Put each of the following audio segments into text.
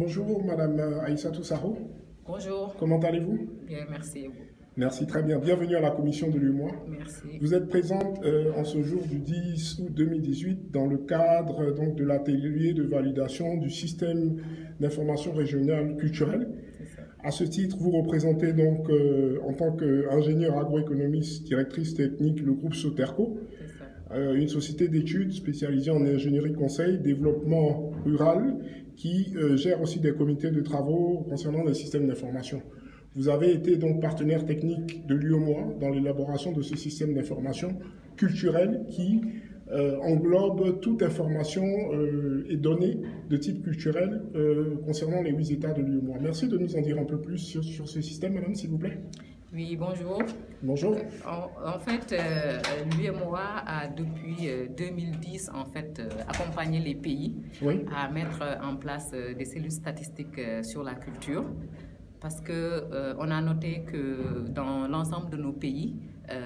Bonjour Madame Aïssatou Sarro, Bonjour. comment allez-vous? Bien, merci. Et vous? Merci, très bien. Bienvenue à la commission de l'UEMOA. Merci. Vous êtes présente en ce jour du 10 août 2018 dans le cadre de l'atelier de validation du système d'information régionale culturelle. À ce titre, vous représentez donc en tant qu'ingénieur agroéconomiste, directrice technique, le groupe Soterco, une société d'études spécialisée en ingénierie conseil, développement rural, qui gère aussi des comités de travaux concernant les systèmes d'information. Vous avez été donc partenaire technique de l'UEMOA dans l'élaboration de ce système d'information culturel qui englobe toute information et données de type culturel concernant les 8 États de l'UEMOA. Merci de nous en dire un peu plus sur ce système, madame, s'il vous plaît. Oui, bonjour. Bonjour. En fait, l'UEMOA a depuis 2010 accompagné les pays à mettre en place des cellules statistiques sur la culture. Parce qu'on a noté que dans l'ensemble de nos pays,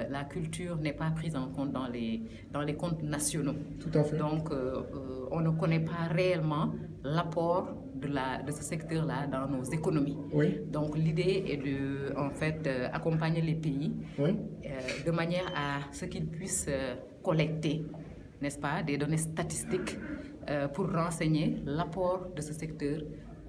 la culture n'est pas prise en compte dans les comptes nationaux. Tout à fait. Donc, on ne connaît pas réellement l'apport de ce secteur-là dans nos économies. Oui. Donc, l'idée est de, accompagner les pays de manière à ce qu'ils puissent collecter, n'est-ce pas, des données statistiques pour renseigner l'apport de ce secteur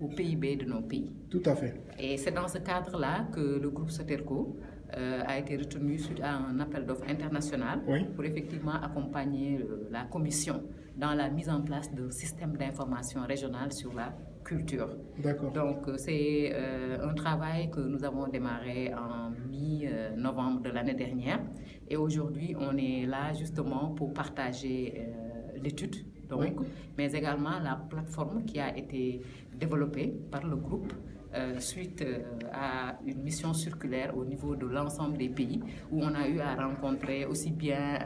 au PIB de nos pays. Tout à fait. Et c'est dans ce cadre-là que le groupe Soterco a été retenu suite à un appel d'offres international pour effectivement accompagner la Commission dans la mise en place d'un système d'information régional sur la culture. D'accord. Donc c'est un travail que nous avons démarré en mi-novembre de l'année dernière et aujourd'hui on est là justement pour partager l'étude. Mais également la plateforme qui a été développée par le groupe suite à une mission circulaire au niveau de l'ensemble des pays où on a eu à rencontrer aussi bien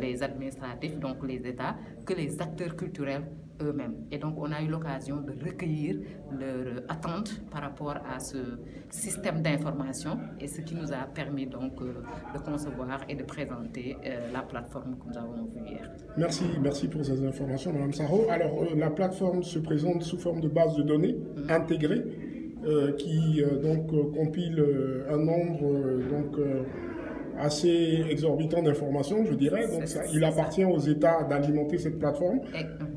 les administratifs, donc les États, que les acteurs culturels eux-mêmes. Et donc on a eu l'occasion de recueillir leurs attentes par rapport à ce système d'information et ce qui nous a permis donc de concevoir et de présenter la plateforme que nous avons vue hier. Merci pour ces informations, Madame Sarro. Alors la plateforme se présente sous forme de base de données intégrée qui compile un nombre assez exorbitant d'informations, je dirais. Donc il appartient aux États d'alimenter cette plateforme.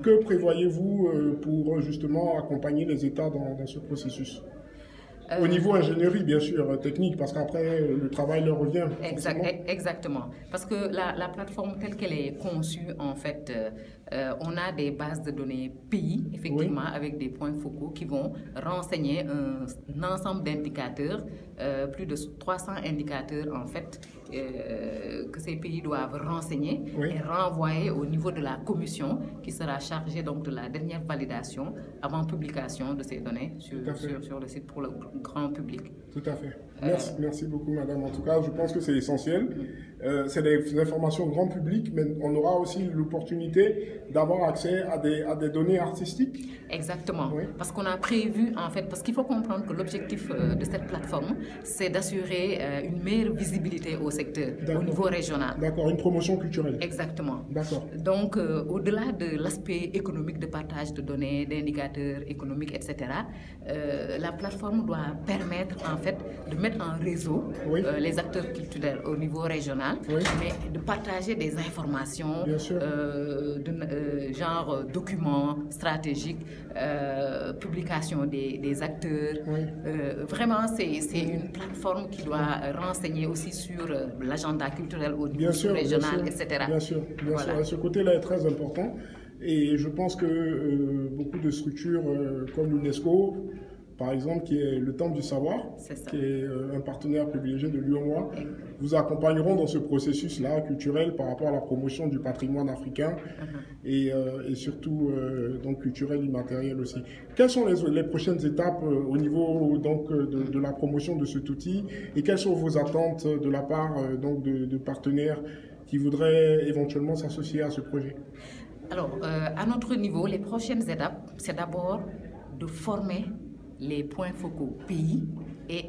Que prévoyez-vous pour justement accompagner les États dans ce processus? Au niveau ingénierie, bien sûr, technique, parce qu'après, le travail leur revient. Exactement. Parce que la plateforme telle qu'elle est conçue, en fait, on a des bases de données pays, effectivement, avec des points focaux qui vont renseigner un ensemble d'indicateurs, plus de 300 indicateurs, en fait, que ces pays doivent renseigner et renvoyer au niveau de la commission qui sera chargée donc de la dernière validation avant publication de ces données sur le site pour le grand public. Tout à fait. Merci beaucoup, madame. En tout cas, je pense que c'est essentiel. C'est des informations grand public, mais on aura aussi l'opportunité d'avoir accès à des données artistiques. Exactement. Parce qu'on a prévu, en fait, parce qu'il faut comprendre que l'objectif de cette plateforme, c'est d'assurer une meilleure visibilité au secteur, au niveau régional. D'accord, une promotion culturelle. Exactement. D'accord. Donc, au-delà de l'aspect économique de partage de données, d'indicateurs économiques, etc., la plateforme doit permettre, en fait, de mettre en réseau les acteurs culturels au niveau régional, mais de partager des informations, genre documents stratégiques, publication des acteurs. Vraiment, c'est une plateforme qui doit renseigner aussi sur l'agenda culturel au niveau régional, etc. Bien sûr. Ce côté-là est très important. Et je pense que beaucoup de structures comme l'UNESCO, par exemple, qui est le Temple du Savoir, qui est un partenaire privilégié de l'UEMOA, vous accompagneront dans ce processus-là culturel par rapport à la promotion du patrimoine africain et surtout donc culturel immatériel aussi. Quelles sont les prochaines étapes au niveau de la promotion de cet outil et quelles sont vos attentes de la part de partenaires qui voudraient éventuellement s'associer à ce projet? Alors, à notre niveau, les prochaines étapes, c'est d'abord de former les points focaux pays et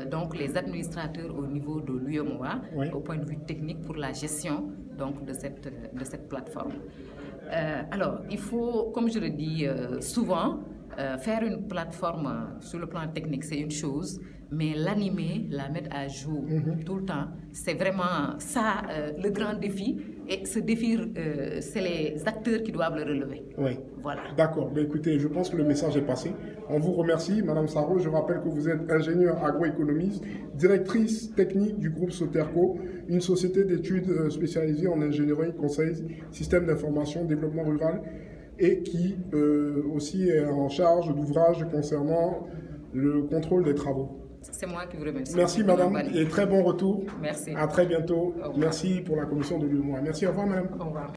donc les administrateurs au niveau de l'UEMOA au point de vue technique pour la gestion donc, de cette plateforme. Alors, il faut, comme je le dis souvent, faire une plateforme sur le plan technique, c'est une chose, mais l'animer, la mettre à jour tout le temps, c'est vraiment ça le grand défi. Et ce défi, c'est les acteurs qui doivent le relever. Oui. Voilà. D'accord. Ben, écoutez, je pense que le message est passé. On vous remercie, Madame Sarro. Je rappelle que vous êtes ingénieure agroéconomiste, directrice technique du groupe Soterco, une société d'études spécialisée en ingénierie, conseil, système d'information, développement rural, et qui aussi est en charge d'ouvrages concernant le contrôle des travaux. C'est moi qui vous remercie. Merci madame et très bon retour. Merci. À très bientôt. Merci pour la commission de l'UEMOA. Merci, au revoir madame. Au revoir.